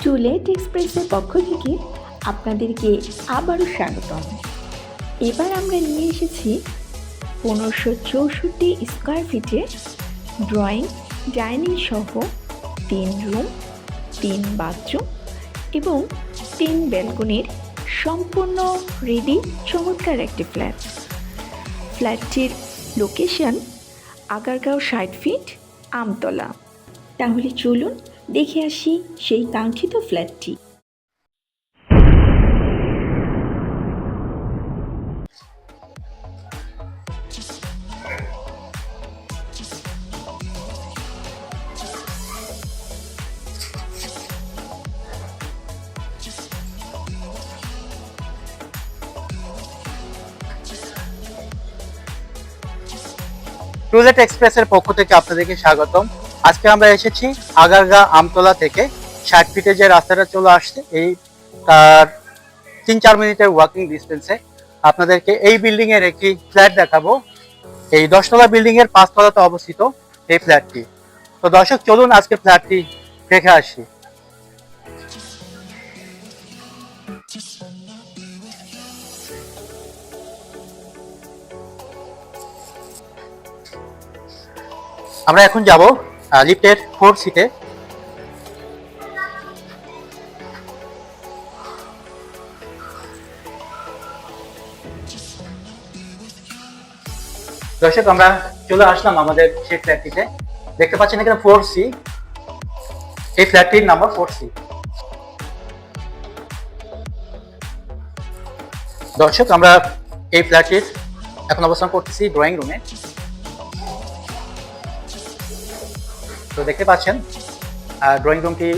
To-let এক্সপ্রেসের পক্ষ থেকে আপনাদেরকে আবারও স্বাগতম। এবার আমরা নিয়ে এসেছি 1564 স্কোয়ার ফিটে ড্রয়িং ডাইনিং সহ 3 রুম, 3 বাথরুম এবং 3 ব্যালকনির সম্পূর্ণ রেডি চমৎকার একটি ফ্ল্যাট। ফ্ল্যাটটির লোকেশন আগারগাঁও 60 ফিট, আমতলা। তাহলে চলুন দেখে আসি সেই কাঙ্ক্ষিত ফ্ল্যাটটি। টুলেট এক্সপ্রেসের পক্ষ থেকে আপনাদেরকে স্বাগতম। আজকে আমরা এসেছি আগারগাঁ আমতলা থেকে 60 ফিটে যে রাস্তাটা চলে আসছে, এই তার 3-4 মিনিটের ওয়াকিং ডিস্টেন্সে আপনাদেরকে এই বিল্ডিং এর একটি ফ্ল্যাট দেখাবো। এই 10 তলা বিল্ডিং এর 5 তলাতে অবস্থিত এই ফ্ল্যাটটি। তো দর্শক, চলুন আজকে ফ্ল্যাটটি দেখে আসি। আমরা এখন যাব লিফটের 4 সিটে। দর্শক, আমরা চলে আসলাম আমাদের সেই ফ্ল্যাটটিতে। দেখতে পাচ্ছেন এখানে 4C, এই ফ্ল্যাটটির নাম্বার 4C। দর্শক, আমরা এই ফ্ল্যাটটির এখন অবস্থান করতেছি ড্রয়িং রুমে। তো দেখতে পাচ্ছেন ড্রয়িং রুমটি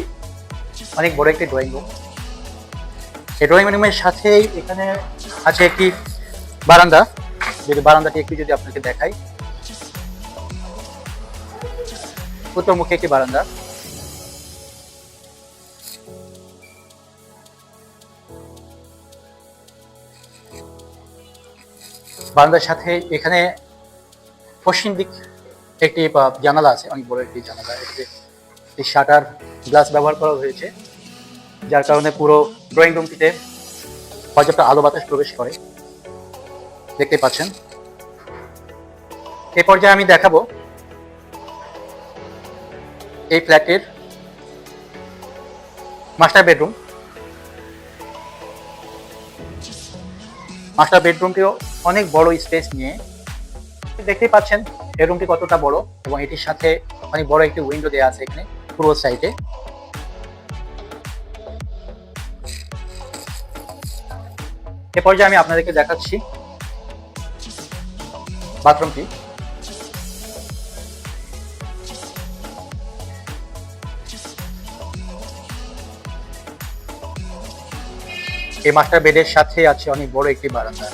অনেক বড় একটি ড্রয়িং রুম। এই ড্রয়িং রুমের সাথেই এখানে আছে একটি বারান্দা। যদি বারান্দাটি একটু যদি আপনাকে দেখাই, উত্তরমুখী একটি বারান্দা। বারান্দার সাথে এখানে পশ্চিম দিক একটি জানালা আছে, অনেক বড় একটি জানালা। একটি শাটার গ্লাস ব্যবহার করা হয়েছে, যার কারণে পুরো ড্রয়িং রুমটিতে পর্যাপ্ত আলো বাতাস প্রবেশ করে। দেখতে পাচ্ছেন। এই পর্যায়ে আমি দেখাবো এই ফ্ল্যাটের মাস্টার বেডরুম। মাস্টার বেডরুমটিও অনেক বড় স্পেস নিয়ে। দেখতেই পাচ্ছেন এই রুমটি কতটা বড়, এবং এটির সাথে অনেক বড় একটি উইন্ডো দেওয়া আছে এখানে পুরো সাইডে। এ পর্যায়ে আমি আপনাদেরকে দেখাচ্ছি বাথরুমটি। এই মাস্টার বেডের সাথে আছে অনেক বড় একটি বারান্দা।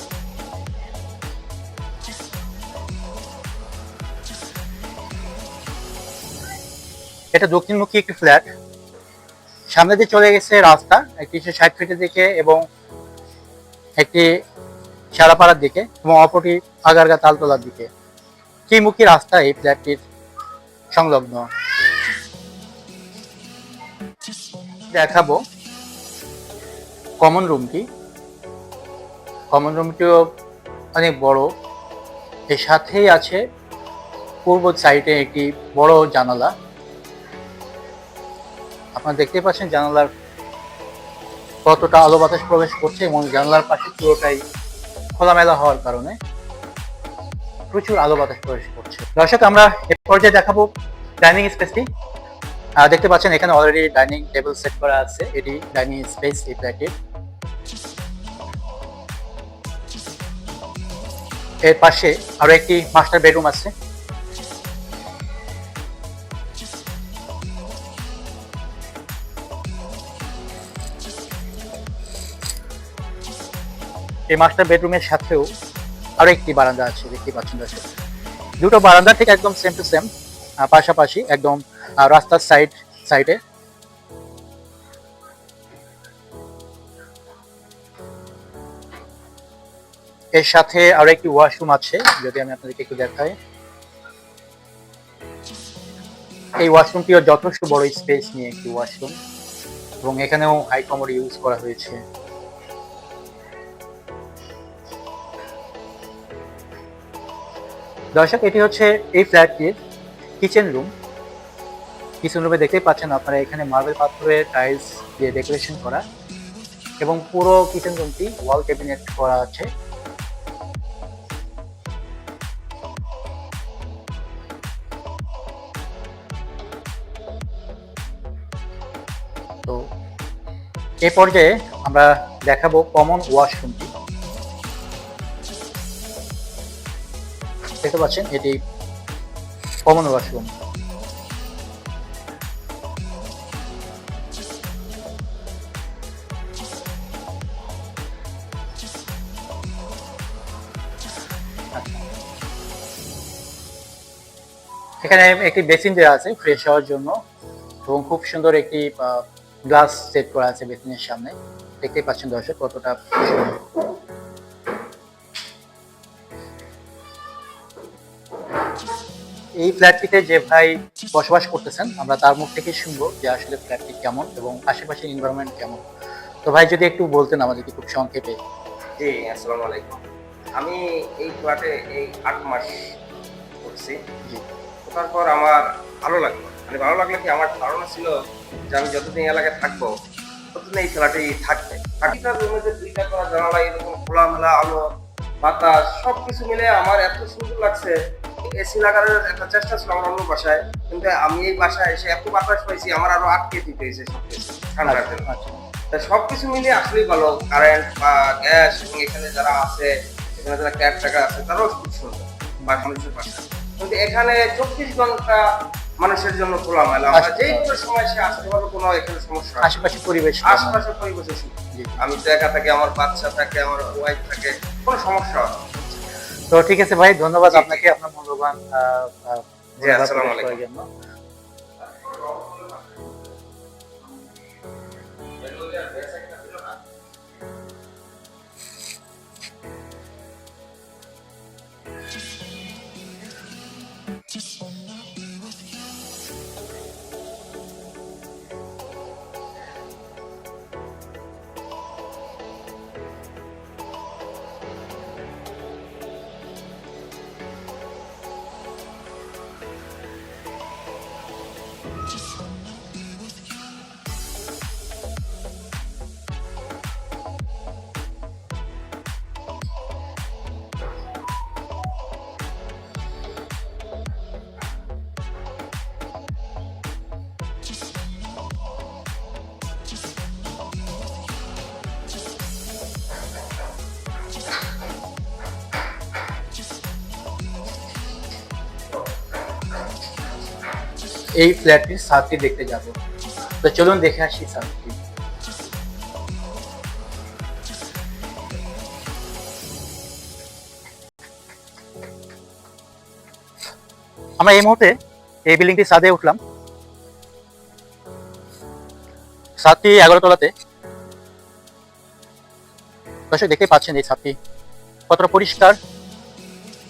এটা দক্ষিণমুখী একটি ফ্ল্যাট। সামনে দিয়ে চলে গেছে রাস্তা একটি 60 ফিটের দিকে এবং একটি সারাপাড়ার দিকে, এবং অপরটি আগারগাঁ তালতলার দিকে। ত্রিমুখী রাস্তা এই ফ্ল্যাটটির সংলগ্ন। দেখাবো কমন রুমটি। কমন রুমটিও অনেক বড়। এর সাথেই আছে পূর্ব সাইডে একটি বড় জানালা। আপনারা দেখতে পাচ্ছেন জানালার কতটা আলো বাতাস প্রবেশ করছে, এবং জানালার পাশে পুরোটাই খোলামেলা হওয়ার কারণে প্রচুর আলো বাতাস প্রবেশ করছে। দর্শক, আমরা এ পর্যায়ে দেখাবো ডাইনিং স্পেসটি। দেখতে পাচ্ছেন এখানে অলরেডি ডাইনিং টেবিল সেট করা আছে। এটি ডাইনিং স্পেস এই ফ্ল্যাটের। এর পাশে আরো একটি মাস্টার বেডরুম আছে। এই মাস্টার বেডরুমের সাথেও আরো একটি বারান্দা আছে। দেখতে পাচ্ছেন দর্শক, দুটো বারান্দা ঠিক একদম সেম টু সেম, পাশাপাশি একদম রাস্তার সাইডে। এর সাথে আরো একটি ওয়াশরুম আছে, যদি আমি আপনাদেরকে একটু দেখাই। এই ওয়াশরুমটিও যথেষ্ট বড় স্পেস নিয়ে একটি ওয়াশরুম। এবং এখানেও হাই কমোড ইউজ করা হয়েছে। দর্শক, এটি হচ্ছে এই ফ্ল্যাটটির কিচেন রুম। কিচেন রুমে দেখতেই পাচ্ছেন আপনারা, এখানে মার্বেল পাথরের টাইলস দিয়ে ডেকোরেশন করা এবং পুরো কিচেন রুমটি ওয়াল ক্যাবিনেট করা আছে। তো এই পর্যায়ে আমরা দেখাবো কমন ওয়াশরুমটি। দেখতে পাচ্ছেন এটি কমন ওয়াশরুম। এখানে একটি বেসিন দেওয়া আছে ফ্রেশ হওয়ার জন্য এবং খুব সুন্দর একটি গ্লাস সেট করা আছে বেসিনের সামনে। দেখতেই পাচ্ছেন দর্শক কতটা সুন্দর। এই ফ্ল্যাটটিতে যে ভাই বসবাস করতেছেন, আমরা তার মুখ থেকে শুনবো যে আসলে ফ্ল্যাটটি কেমন এবং আশেপাশের এনভায়রনমেন্ট কেমন। তো ভাই যদি একটু বলতেন আমাদেরকে খুব সংক্ষেপে। জি, আসসালামু আলাইকুম। আমি এই ফ্ল্যাটে এই 8 মাস করছি। জি, তারপর আমার ভালো লাগলো। মানে ভালো লাগলো কি, আমার ধারণা ছিল যে আমি যতদিন এলাকায় থাকবো ততদিন এই ফ্ল্যাটেই থাকবে। বাকিটার রুমে যে 2টা করা জানালা, এরকম খোলামেলা আলো বাতাস সবকিছু মিলে আমার এত সুন্দর লাগছে। এসি লাগানোর একটা চেষ্টা ছিল আমার অন্য বাসায়, কিন্তু আমি এই বাসায় এসে এত বাতাস পাইছি আমার আরো আটকে দিতে হয়েছে সবকিছু ঠান্ডার জন্য। তা সবকিছু মিলিয়ে আসলেই ভালো। কারেন্ট বা গ্যাস এবং এখানে যারা আছে, এখানে যারা ক্যাব টাকা আছে তারাও খুব সুন্দর বা মানুষের বাসা। কিন্তু এখানে 24 ঘন্টা মানুষের জন্য খোলামেলা, আমরা যেই কোনো সময় সে আসতে পারবো, কোনো এখানে সমস্যা হয় না। আশেপাশের পরিবেশ আশপাশের পরিবেশে সুখ। আমি তো একা থাকি, আমার বাচ্চা থাকে, আমার ওয়াইফ থাকে, কোনো সমস্যা হয় না। তো ঠিক আছে ভাই, ধন্যবাদ আপনাকে আপনার মূল্যবান জি, আসসালামু আলাইকুম। জন্য। এই ফ্ল্যাটটির ছাদটি দেখতে যাব। তো চলুন দেখে আসি ছাদটি। আমরা এই মুহূর্তে এই বিল্ডিংটির ছাদে উঠলাম। ছাদটি 11 তলাতে। দর্শক দেখতে পাচ্ছেন এই ছাদটি কতটা পরিষ্কার,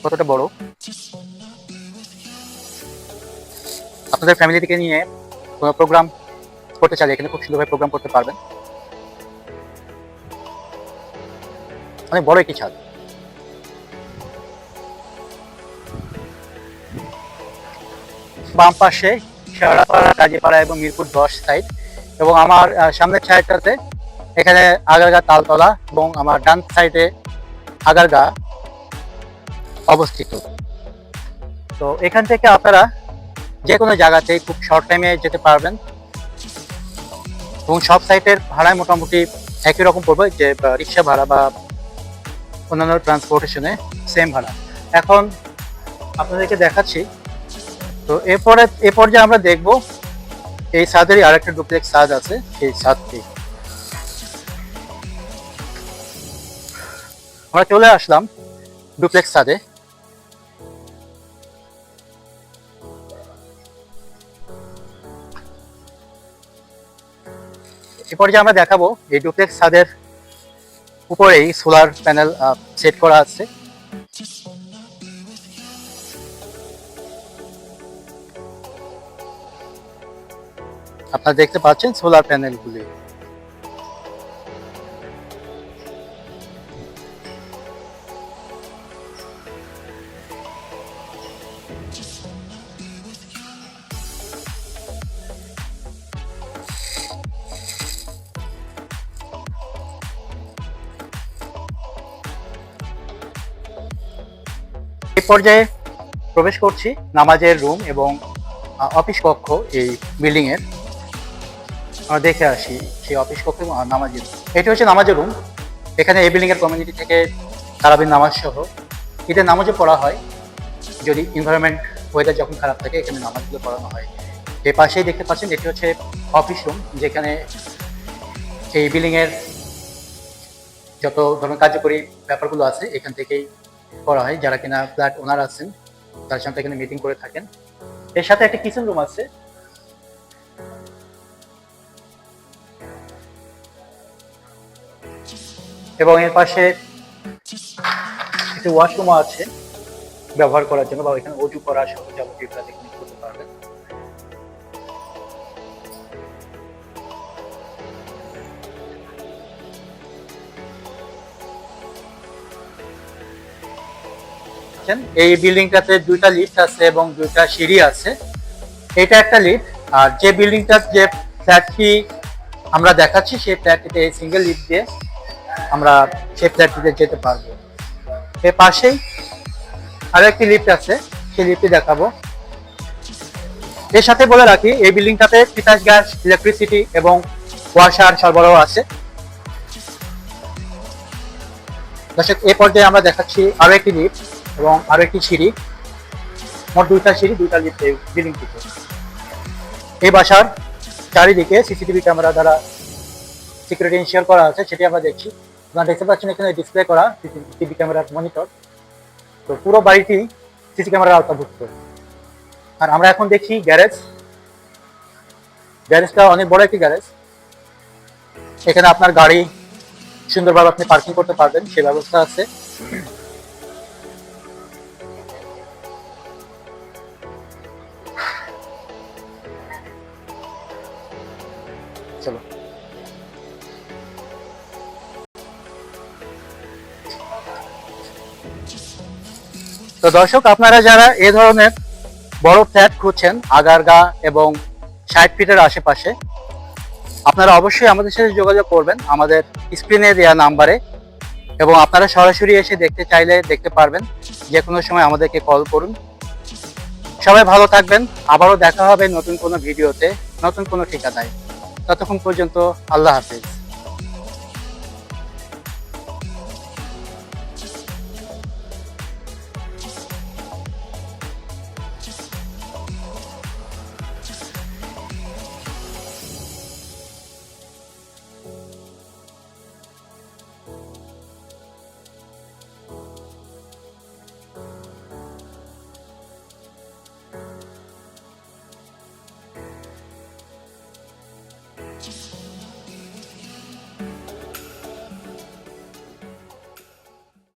কতটা বড়। আপনাদের ফ্যামিলি থেকে নিয়ে কোনো প্রোগ্রাম করতে চাইলে এখানে খুব সুন্দরভাবে প্রোগ্রাম করতে পারবেন। অনেক বড় একটি ছাদ। বাম পাশে শেওড়াপাড়া, কাজীপাড়া এবং মিরপুর 10 সাইড, এবং আমার সামনের সাইডটাতে এখানে আগারগা তালতলা এবং আমার ডান সাইডে আগারগা অবস্থিত। তো এখান থেকে আপনারা যে কোনো জায়গাতে খুব শর্ট টাইমে যেতে পারবেন এবং সব সাইটের ভাড়ায় মোটামুটি একই রকম পড়বে, যে রিক্সা ভাড়া বা অন্যান্য ট্রান্সপোর্টেশনে সেম ভাড়া। এখন আপনাদেরকে দেখাচ্ছি। তো এ পর্যায়ে আমরা দেখব এই ছাদেরই আরেকটা ডুপ্লেক্স ছাদ আছে, সেই ছাদটি। আমরা চলে আসলাম ডুপ্লেক্স ছাদে। এ পর্যায়ে আমরা দেখাবো এই ডুপ্লেক্স ছাদের উপরেই সোলার প্যানেল সেট করা আছে। আপনারা দেখতে পাচ্ছেন সোলার প্যানেলগুলি। এই পর্যায়ে প্রবেশ করছি নামাজের রুম এবং অফিস কক্ষ এই বিল্ডিং এর। আমরা দেখে আসি সেই অফিস কক্ষ এবং নামাজের, এটি হচ্ছে নামাজের রুম। এখানে এই বিল্ডিং এর কমিউনিটি থেকে তারাবির নামাজ সহ ঈদের নামাজও পড়া হয়। যদি এনভায়রনমেন্ট ওয়েদার যখন খারাপ থাকে এখানে নামাজগুলো পড়ানো হয়। এর পাশেই দেখতে পাচ্ছেন এটি হচ্ছে অফিস রুম, যেখানে এই বিল্ডিং এর যত ধরনের কার্যকরী ব্যাপারগুলো আছে এখান থেকেই করা হয়। যারা কিনা ফ্ল্যাট ওনার আছেন তার সাথে এখানে মিটিং করে থাকেন। এর সাথে একটা কিচেন রুম আছে। এবং এর পাশে একটি ওয়াশরুমও আছে ব্যবহার করার জন্য, বা এখানে অজু করা সহ যাবতীয় কাজ এখানে করতে পারবেন। এই বিল্ডিংটাতে দুইটা লিফট আছে এবং দুইটা সিঁড়ি আছে। এটা একটা লিফট, আর যে বিল্ডিংটার যে ফ্ল্যাটটি আমরা দেখাচ্ছি সেই ফ্ল্যাটটিতে এই সিঙ্গেল লিফট দিয়ে আমরা সেই ফ্ল্যাটটিতে যেতে পারবো। এর পাশেই আরো একটি লিফট আছে, সেই লিফটটি দেখাবো। এর সাথে বলে রাখি এই বিল্ডিংটাতে তিতাস গ্যাস, ইলেকট্রিসিটি এবং ওয়াশার সরবরাহ আছে। দর্শক, এই পর্যায়ে আমরা দেখাচ্ছি আরো একটি লিফট এবং আরো একটি সিঁড়ি, মোট দুইটা সিঁড়ি, দুইটা লিফট এই বিল্ডিংটিতে। এই বাসার চারিদিকে সিসিটিভি ক্যামেরা দ্বারা সিকিউরিটি ইনশিওর করা আছে, সেটি আমরা দেখছি। আপনারা দেখতে পাচ্ছেন এখানে ডিসপ্লে করা সিসিটিভি ক্যামেরার মনিটর। তো পুরো বাড়িটি সিসি ক্যামেরার আওতাভুক্ত। আর আমরা এখন দেখি গ্যারেজ। গ্যারেজটা অনেক বড় একটি গ্যারেজ। এখানে আপনার গাড়ি সুন্দরভাবে আপনি পার্কিং করতে পারবেন, সে ব্যবস্থা আছে। চলো। তো দর্শক, আপনারা যারা এ ধরনের বড় ফ্ল্যাট খুঁজছেন আগারগা এবং 60 ফিটের আশেপাশে, আপনারা অবশ্যই আমাদের সাথে যোগাযোগ করবেন আমাদের স্ক্রিনে দেওয়া নাম্বারে। এবং আপনারা সরাসরি এসে দেখতে চাইলে দেখতে পারবেন, যে কোনো সময় আমাদেরকে কল করুন। সবাই ভালো থাকবেন, আবারও দেখা হবে নতুন কোনো ভিডিওতে, নতুন কোনো ঠিকানায়। ততক্ষণ পর্যন্ত আল্লাহ হাফেজ।